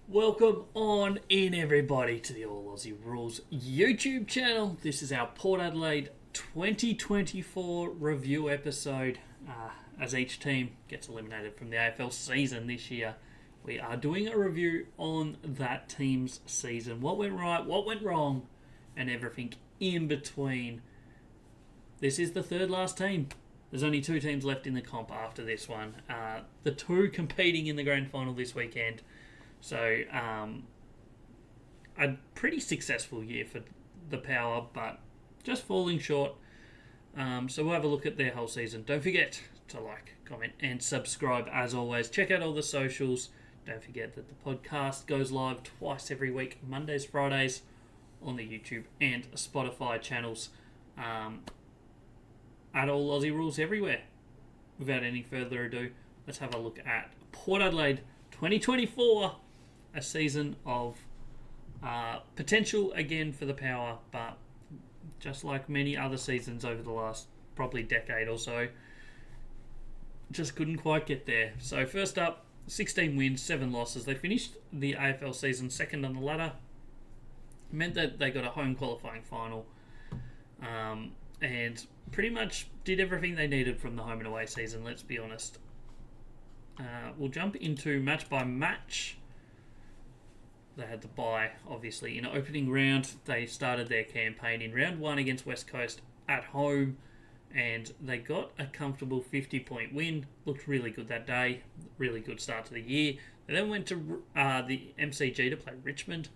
Welcome on in, everybody, to the All Aussie Rules YouTube channel. This is our Port Adelaide 2024 review episode. As each team gets eliminated from the AFL season this year, we are doing a review on that team's season. What went right, what went wrong, and everything in between. This is the third last team. There's only two teams left in the comp after this one. The two competing in the grand final this weekend. So, a pretty successful year for the Power, but just falling short. So we'll have a look at their whole season. Don't forget to like, comment, and subscribe as always. Check out all the socials. Don't forget that the podcast goes live twice every week, Mondays, Fridays, on the YouTube and Spotify channels. At All Aussie Rules everywhere. Without any further ado, let's have a look at Port Adelaide 2024. A season of potential again for the Power, but just like many other seasons over the last probably decade or so, just couldn't quite get there. So first up, 16 wins, 7 losses. They finished the AFL season second on the ladder. It meant that they got a home qualifying final, and pretty much did everything they needed from the home and away season, let's be honest. We'll jump into match by match. They had the bye, obviously, in opening round. They started their campaign in round 1 against West Coast at home, and they got a comfortable 50-point win. Looked really good that day. Really good start to the year. They then went to the MCG to play Richmond.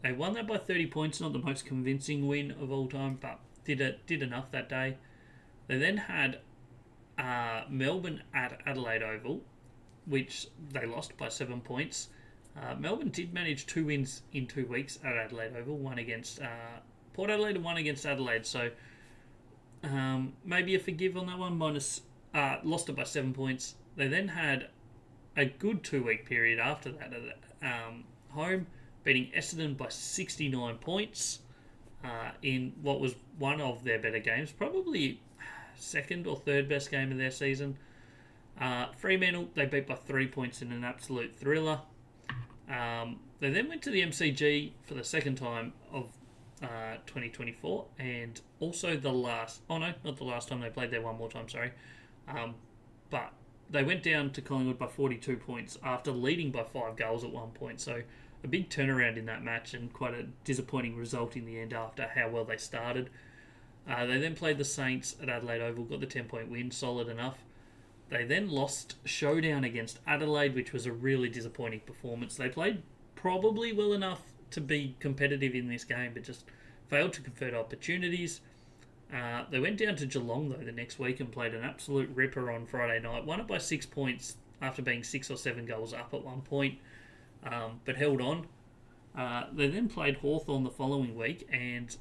They won that by 30 points. Not the most convincing win of all time, but did enough that day. They then had Melbourne at Adelaide Oval, which they lost by 7 points. Melbourne did manage 2 wins in 2 weeks at Adelaide Oval, one against Port Adelaide and one against Adelaide. So maybe a forgive on that one. Lost it by 7 points. They then had a good 2-week period after that at home, beating Essendon by 69 points in what was one of their better games, probably second or third best game of their season. Fremantle, they beat by 3 points in an absolute thriller. They then went to the MCG for the second time of 2024, and also the last... Oh no, not the last time they played there, one more time, sorry. But they went down to Collingwood by 42 points after leading by 5 goals at one point. So a big turnaround in that match and quite a disappointing result in the end after how well they started. They then played the Saints at Adelaide Oval, got the 10-point win, solid enough. They then lost showdown against Adelaide, which was a really disappointing performance. They played probably well enough to be competitive in this game, but just failed to convert opportunities. They went down to Geelong, though, the next week and played an absolute ripper on Friday night. Won it by 6 points after being 6 or 7 goals up at one point, but held on. They then played Hawthorn the following week, and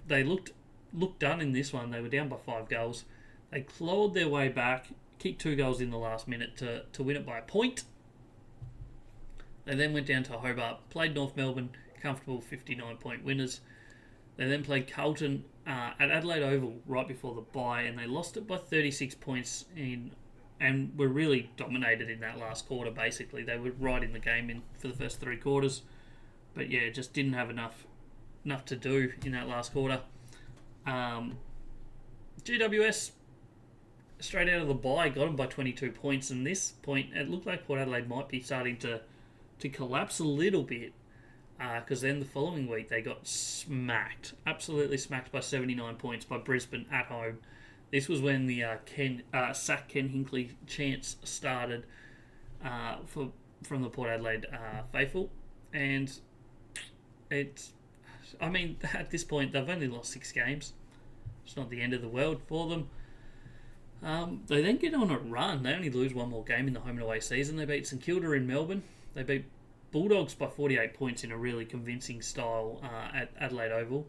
they looked done in this one. They were down by 5 goals. They clawed their way back, kicked 2 goals in the last minute to win it by a point. They then went down to Hobart, played North Melbourne, comfortable 59-point winners. They then played Carlton at Adelaide Oval right before the bye, and they lost it by 36 points and were really dominated in that last quarter, basically. They were right in the game for the first 3 quarters. But yeah, just didn't have enough to do in that last quarter. GWS, straight out of the bye, got them by 22 points, and this point it looked like Port Adelaide might be starting to collapse a little bit, because then the following week they got absolutely smacked by 79 points by Brisbane at home. This was when the sack Ken Hinkley chants started from the Port Adelaide faithful, and at this point they've only lost 6 games. It's not the end of the world for them. They then get on a run. They only lose one more game in the home and away season. They beat St Kilda in Melbourne. They beat Bulldogs by 48 points in a really convincing style at Adelaide Oval.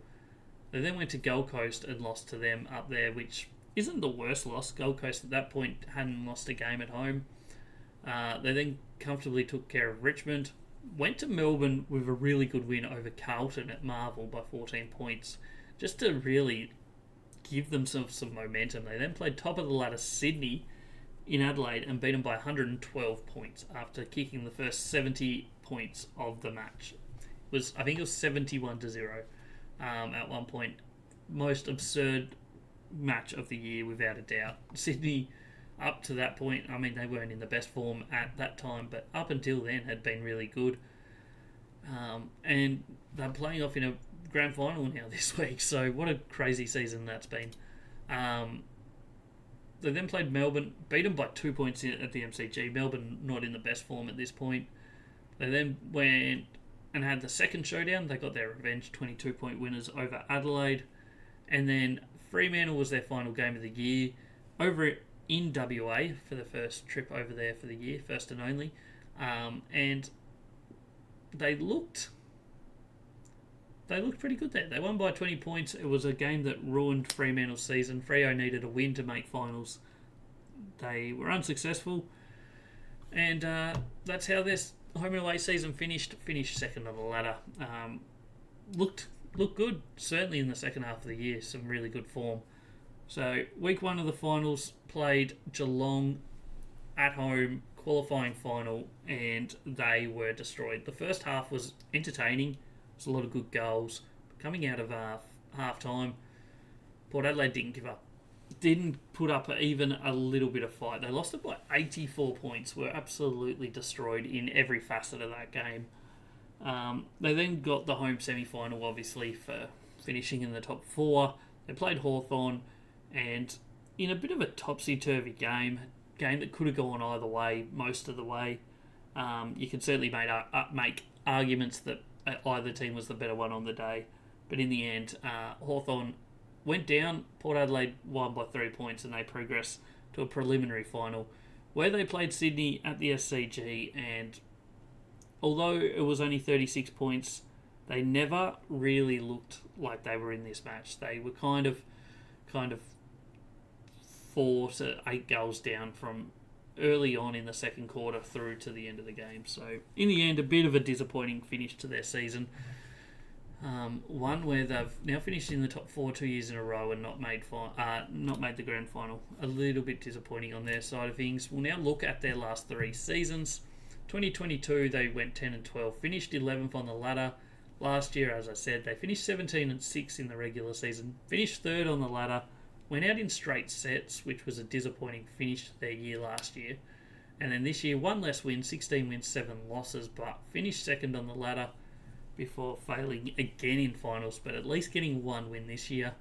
They then went to Gold Coast and lost to them up there, which isn't the worst loss. Gold Coast at that point hadn't lost a game at home. They then comfortably took care of Richmond. Went to Melbourne with a really good win over Carlton at Marvel by 14 points, just to really give them some momentum. They then played top of the ladder Sydney in Adelaide and beat them by 112 points after kicking the first 70 points of the match. I think it was 71-0 at one point. Most absurd match of the year, without a doubt. Sydney, up to that point, I mean, they weren't in the best form at that time, but up until then had been really good. And they're playing off in a grand final now this week, so what a crazy season that's been. They then played Melbourne, beat them by 2 points at the MCG. Melbourne not in the best form at this point. They then went and had the second showdown. They got their revenge, 22-point winners over Adelaide. And then Fremantle was their final game of the year over in WA for the first trip over there for the year, first and only. And they looked pretty good there. They won by 20 points. It was a game that ruined Fremantle's season. Freo needed a win to make finals. They were unsuccessful. And that's how this home and away season finished. Finished second on the ladder. Looked good, certainly in the second half of the year. Some really good form. So week one of the finals, played Geelong at home, qualifying final, and they were destroyed. The first half was entertaining. A lot of good goals. Coming out of half time, Port Adelaide didn't give up. Didn't put up even a little bit of fight. They lost it by 84 points. Were absolutely destroyed in every facet of that game. They then got the home semi-final, obviously, for finishing in the top four. They played Hawthorn, and in a bit of a topsy-turvy game that could have gone either way most of the way. You can certainly make arguments that either team was the better one on the day. But in the end, Hawthorn went down. Port Adelaide won by 3 points, and they progressed to a preliminary final where they played Sydney at the SCG. And although it was only 36 points, they never really looked like they were in this match. They were kind of 4 to 8 goals down from early on in the second quarter through to the end of the game. So in the end, a bit of a disappointing finish to their season. One where they've now finished in the top 4 2 years in a row and not made the grand final. A little bit disappointing on their side of things. We'll now look at their last 3 seasons. 2022, they went 10-12, finished 11th on the ladder. Last year, as I said, they finished 17-6 in the regular season, finished 3rd on the ladder, went out in straight sets, which was a disappointing finish to their year last year. And then this year, 1 less win, 16 wins, 7 losses, but finished 2nd on the ladder before failing again in finals, but at least getting 1 win this year.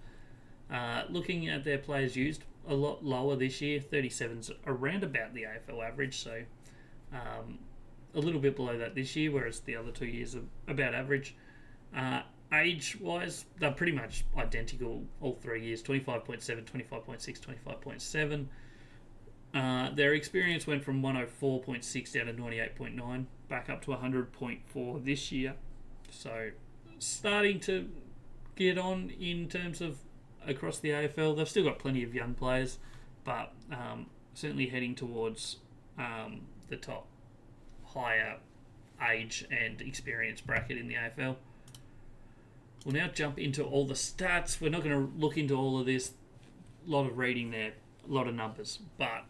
Looking at their players used, a lot lower this year, 37's around about the AFL average, so a little bit below that this year, whereas the other 2 years are about average. Age-wise, they're pretty much identical all 3 years, 25.7, 25.6, 25.7. Their experience went from 104.6 down to 98.9, back up to 100.4 this year. So, starting to get on in terms of across the AFL. They've still got plenty of young players, but certainly heading towards the top higher age and experience bracket in the AFL. We'll now jump into all the stats. We're not going to look into all of this. A lot of reading there, a lot of numbers. But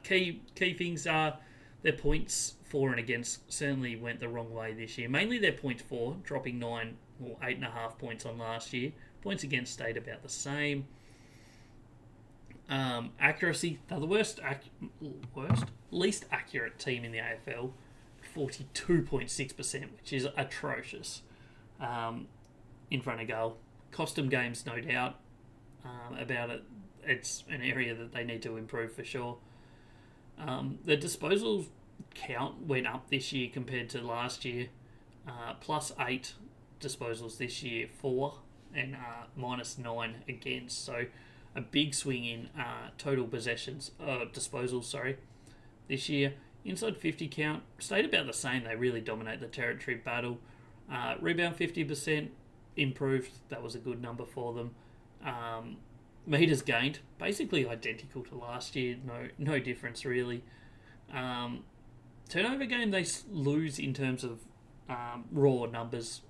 key things are their points for and against certainly went the wrong way this year. Mainly their points for, dropping 9 or 8.5 points on last year. Points against stayed about the same. Accuracy, they're the least accurate team in the AFL. 42.6%, which is atrocious. In front of goal. Cost them games, no doubt, about it. It's an area that they need to improve for sure. The disposals count went up this year compared to last year. Plus 8 disposals this year, 4, and minus 9 against. So a big swing in total disposals, this year. Inside 50 count, stayed about the same. They really dominate the territory battle. Rebound 50%. Improved. That was a good number for them. Meters gained, basically identical to last year. No difference really. Turnover game, they lose in terms of raw numbers.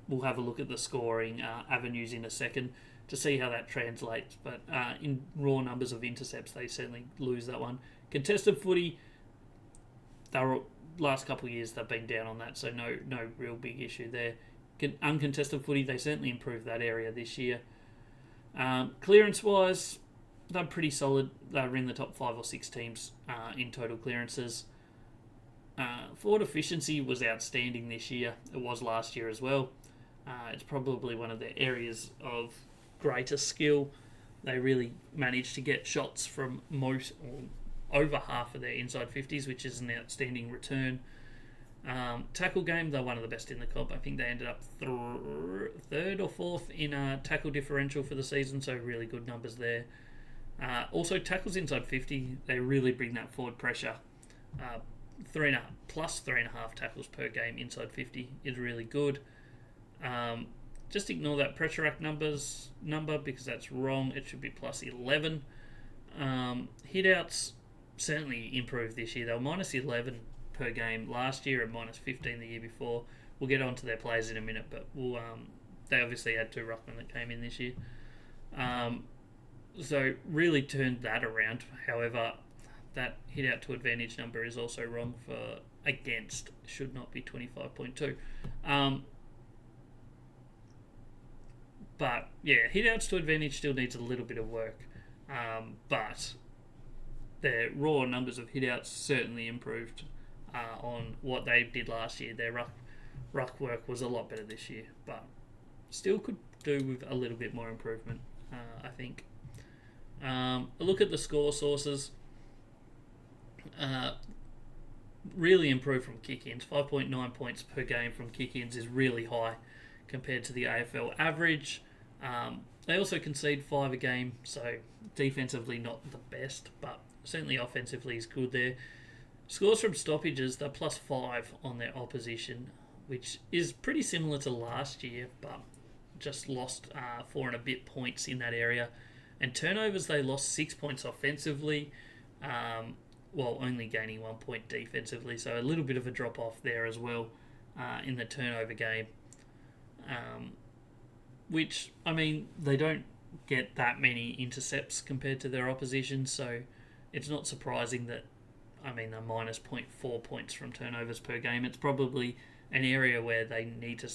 We'll have a look at the scoring avenues in a second to see how that translates. But in raw numbers of intercepts, they certainly lose that one. Contested footy, they were last couple of years they've been down on that, so no real big issue there. Uncontested footy, they certainly improved that area this year. Clearance-wise, they're pretty solid. They were in the top 5 or 6 teams in total clearances. Forward efficiency was outstanding this year. It was last year as well. It's probably one of the areas of greatest skill. They really managed to get shots from most or over half of their inside 50s, which is an outstanding return. Tackle game, they're one of the best in the comp. I think they ended up third or fourth in tackle differential for the season, so really good numbers there. Also, tackles inside 50, they really bring that forward pressure. 3.5 tackles per game inside 50 is really good. Just ignore that pressure act number because that's wrong. It should be plus 11. Hitouts certainly improved this year. They were minus 11 per game last year and minus 15 the year before. We'll get on to their players in a minute, but they obviously had 2 ruckmen that came in this year. So really turned that around. However, that hit out to advantage number is also wrong for against. Should not be 25.2. But yeah, hit outs to advantage still needs a little bit of work. But their raw numbers of hit outs certainly improved on what they did last year. Their ruck work was a lot better this year, but still could do with a little bit more improvement, I think. A look at the score sources. Really improved from kick-ins. 5.9 points per game from kick-ins is really high compared to the AFL average. They also concede 5 a game, so defensively not the best, but certainly offensively is good there. Scores from stoppages, they're plus 5 on their opposition, which is pretty similar to last year, but just lost 4 and a bit points in that area. And turnovers, they lost 6 points offensively, while only gaining 1 point defensively, so a little bit of a drop-off there as well in the turnover game. Which, I mean, they don't get that many intercepts compared to their opposition, so it's not surprising that, I mean, they're minus 0.4 points from turnovers per game. It's probably an area where they need to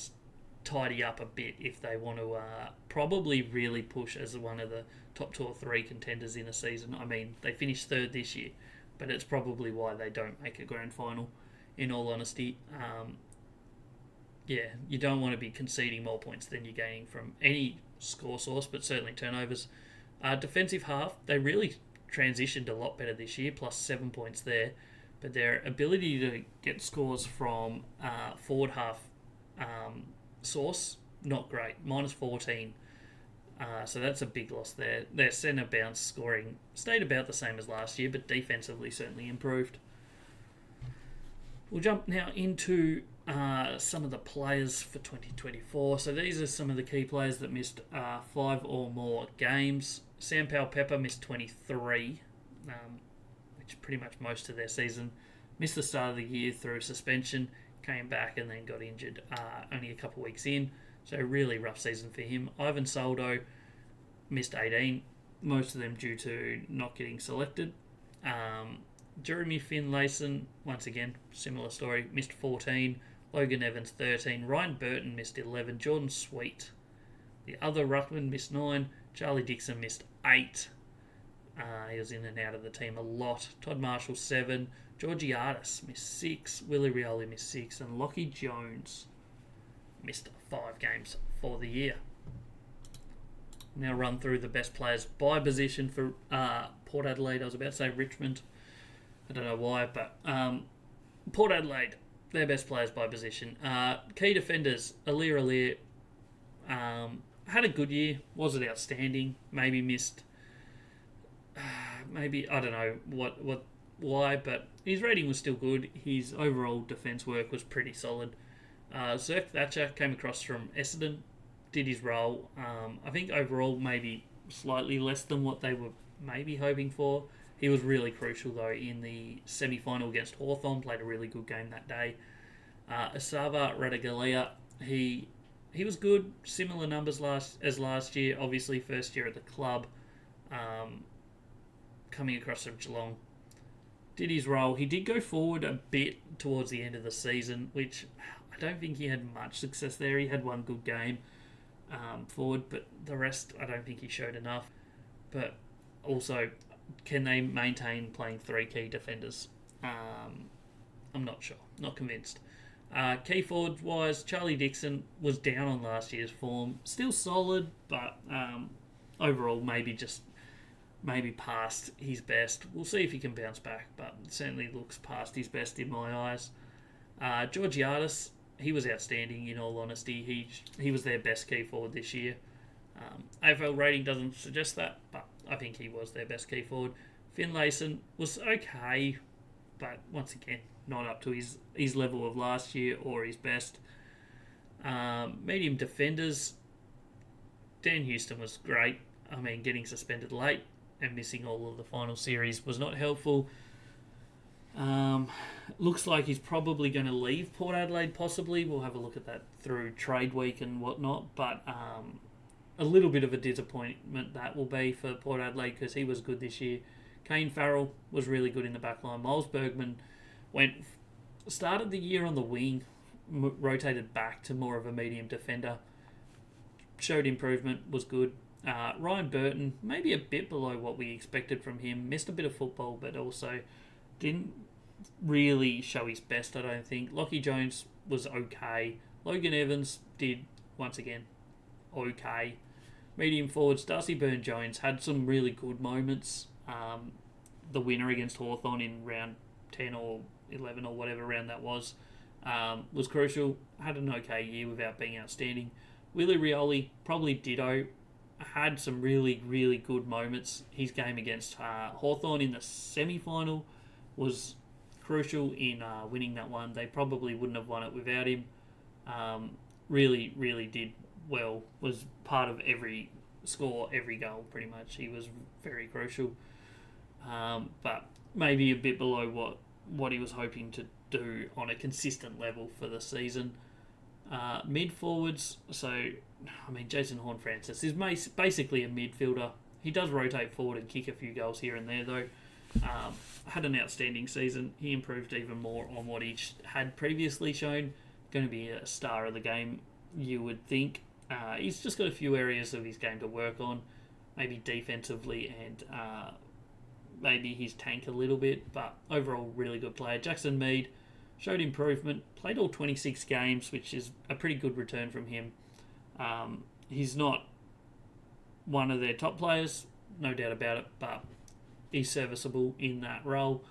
tidy up a bit if they want to probably really push as one of the top 2 or 3 contenders in a season. I mean, they finished 3rd this year, but it's probably why they don't make a grand final, in all honesty. Yeah, you don't want to be conceding more points than you're gaining from any score source, but certainly turnovers. Defensive half, they really transitioned a lot better this year, plus 7 points there, but their ability to get scores from forward half source, not great, minus 14. So that's a big loss there. Their centre bounce scoring stayed about the same as last year, but defensively certainly improved. We'll jump now into some of the players for 2024. So these are some of the key players that missed 5 or more games. Sam Powell-Pepper missed 23, which pretty much most of their season. Missed the start of the year through suspension, came back and then got injured only a couple of weeks in. So really rough season for him. Ivan Soldo missed 18, most of them due to not getting selected. Jeremy Finlayson, once again, similar story, missed 14. Logan Evans, 13. Ryan Burton missed 11. Jordan Sweet, the other ruckman, missed 9. Charlie Dixon missed 8. He was in and out of the team a lot. Todd Marshall, 7. Georgiadis missed 6. Willie Rioli missed 6. And Lockie Jones missed 5 games for the year. Now run through the best players by position for Port Adelaide. I was about to say Richmond. I don't know why, but Port Adelaide, their best players by position. Key defenders, Alir had a good year. Wasn't outstanding. Maybe missed. Maybe I don't know why, but his rating was still good. His overall defence work was pretty solid. Zerk Thatcher came across from Essendon, did his role. I think overall maybe slightly less than what they were maybe hoping for. He was really crucial though in the semi-final against Hawthorn. Played a really good game that day. Asava Radaglia, he was good. Similar numbers as last year. Obviously first year at the club. Coming across from Geelong. did his role. He did go forward a bit towards the end of the season, which I don't think he had much success there. He had one good game forward, but the rest I don't think he showed enough. But also, can they maintain playing three key defenders? I'm not sure. Not convinced. Key forward wise, Charlie Dixon was down on last year's form. Still solid, but overall maybe past his best. We'll see if he can bounce back, but certainly looks past his best in my eyes. Georgiadis, he was outstanding in all honesty. He was their best key forward this year. AFL rating doesn't suggest that, but I think he was their best key forward. Finlayson was okay, but once again, not up to his level of last year or his best. Medium defenders, Dan Houston was great. I mean, getting suspended late and missing all of the final series was not helpful. Looks like he's probably going to leave Port Adelaide, possibly. We'll have a look at that through trade week and whatnot, but a little bit of a disappointment that will be for Port Adelaide because he was good this year. Kane Farrell was really good in the back line. Miles Bergman started the year on the wing, rotated back to more of a medium defender, showed improvement, was good. Ryan Burton, maybe a bit below what we expected from him, missed a bit of football, but also didn't really show his best, I don't think. Lockie Jones was okay. Logan Evans did, once again, okay. Medium forwards, Darcy Byrne-Jones had some really good moments. The winner against Hawthorn in round 10 or 11 or whatever round that was crucial. Had an okay year without being outstanding. Willie Rioli, probably ditto. Had some really, really good moments. His game against Hawthorn in the semi-final was crucial in winning that one. They probably wouldn't have won it without him. Really, really did well. Was part of every score, every goal, pretty much. He was very crucial. But maybe a bit below what he was hoping to do on a consistent level for the season. Mid forwards, so I mean Jason Horne-Francis is basically a midfielder. He does rotate forward and kick a few goals here and there though. Had an outstanding season. He improved even more on what he had previously shown. Going to be a star of the game, you would think. He's just got a few areas of his game to work on, maybe defensively and maybe his tank a little bit, but overall really good player. Jackson Mead showed improvement, played all 26 games, which is a pretty good return from him. He's not one of their top players, no doubt about it, but he's serviceable in that role.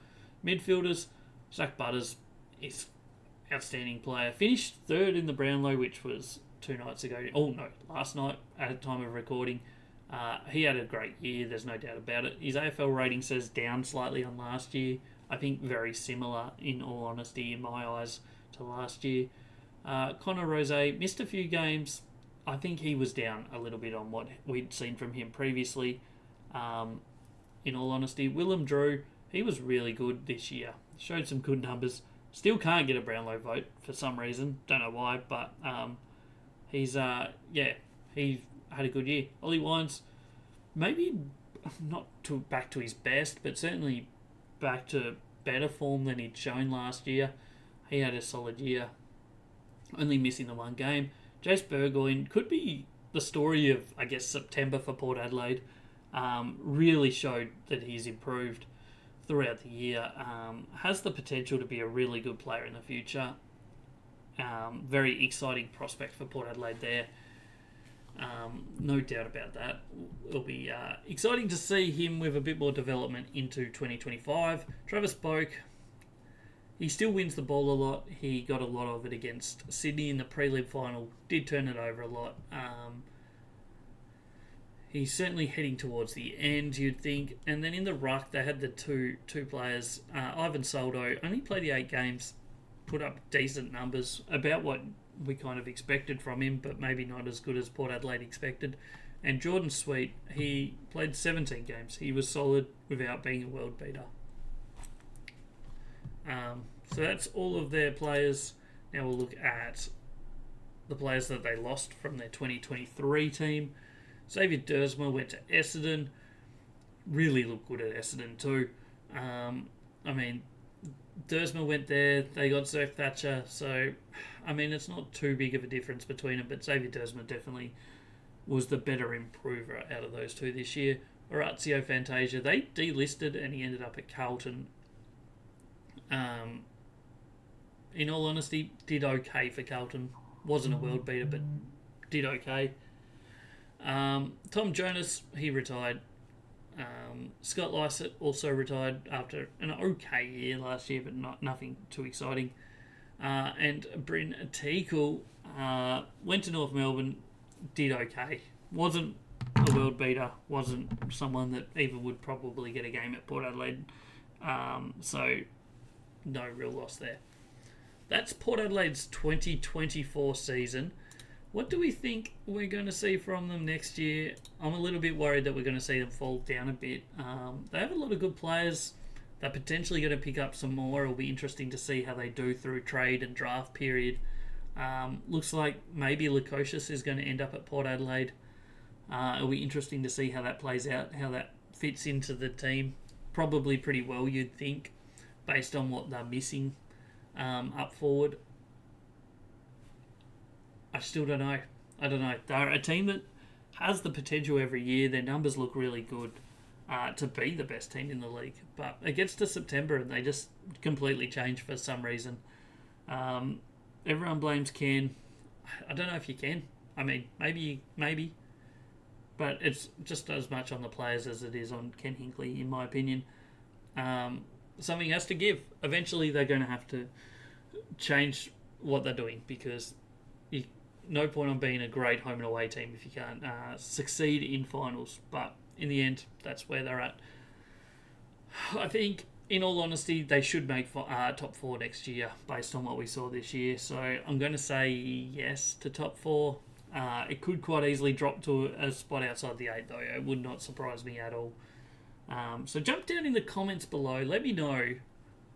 Midfielders, Zach Butters is outstanding player. Finished third in the Brownlow, which was last night at the time of recording. He had a great year, there's no doubt about it. His AFL rating says down slightly on last year. I think very similar, in all honesty, in my eyes, to last year. Connor Rose missed a few games. I think he was down a little bit on what we'd seen from him previously. In all honesty, Willem Drew, he was really good this year. Showed some good numbers. Still can't get a Brownlow vote for some reason. Don't know why, but he had a good year. Ollie Wines, maybe not back to his best, but certainly back to better form than he'd shown last year. He had a solid year, only missing the one game. Jace Burgoyne could be the story of, I guess, September for Port Adelaide. Really showed that he's improved throughout the year. Has the potential to be a really good player in the future. Very exciting prospect for Port Adelaide there. No doubt about that. It'll be exciting to see him with a bit more development into 2025. Travis Boak, he still wins the ball a lot. He got a lot of it against Sydney in the prelim final. Did turn it over a lot. He's certainly heading towards the end, you'd think. And then in the ruck, they had the two players. Ivan Soldo only played the 8 games, put up decent numbers, about what we kind of expected from him, but maybe not as good as Port Adelaide expected. And Jordan Sweet, he played 17 games. He was solid without being a world beater. So that's all of their players. Now we'll look at the players that they lost from their 2023 team. Xavier Dersma went to Essendon. Really looked good at Essendon too. I mean, Dersma went there, they got Zerk Thatcher, so, I mean, it's not too big of a difference between them, but Xavier Dersma definitely was the better improver out of those two this year. Orazio Fantasia, they delisted and he ended up at Carlton. In all honesty, did okay for Carlton. Wasn't a world beater, but did okay. Tom Jonas, he retired. Scott Lysett also retired after an okay year last year, but nothing too exciting. And Bryn Teakle went to North Melbourne, did okay. Wasn't a world beater, wasn't someone that even would probably get a game at Port Adelaide. So, no real loss there. That's Port Adelaide's 2024 season. What do we think we're going to see from them next year? I'm a little bit worried that we're going to see them fall down a bit. They have a lot of good players. They're potentially going to pick up some more. It'll be interesting to see how they do through trade and draft period. Looks like maybe Lukosius is going to end up at Port Adelaide. It'll be interesting to see how that plays out, how that fits into the team. Probably pretty well, you'd think, based on what they're missing up forward. I still don't know. I don't know. They're a team that has the potential every year. Their numbers look really good to be the best team in the league. But it gets to September and they just completely change for some reason. Everyone blames Ken. I don't know if you can. I mean, maybe. But it's just as much on the players as it is on Ken Hinkley, in my opinion. Something has to give. Eventually, they're going to have to change what they're doing because no point on being a great home and away team if you can't succeed in finals. But in the end, that's where they're at. I think, in all honesty, they should make top four next year based on what we saw this year. So I'm going to say yes to top four. It could quite easily drop to a spot outside the 8, though. It would not surprise me at all. So jump down in the comments below. Let me know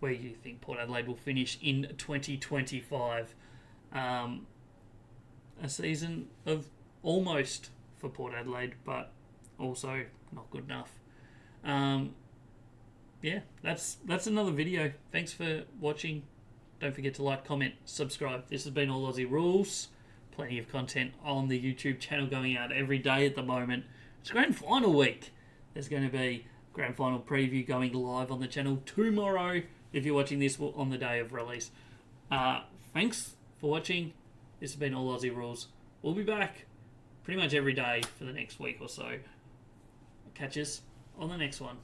where you think Port Adelaide will finish in 2025. A season of almost for Port Adelaide, but also not good enough. Yeah, that's another video. Thanks for watching. Don't forget to like, comment, subscribe. This has been All Aussie Rules. Plenty of content on the YouTube channel going out every day at the moment. It's grand final week. There's going to be grand final preview going live on the channel tomorrow if you're watching this on the day of release. Thanks for watching. This has been All Aussie Rules. We'll be back pretty much every day for the next week or so. Catch us on the next one.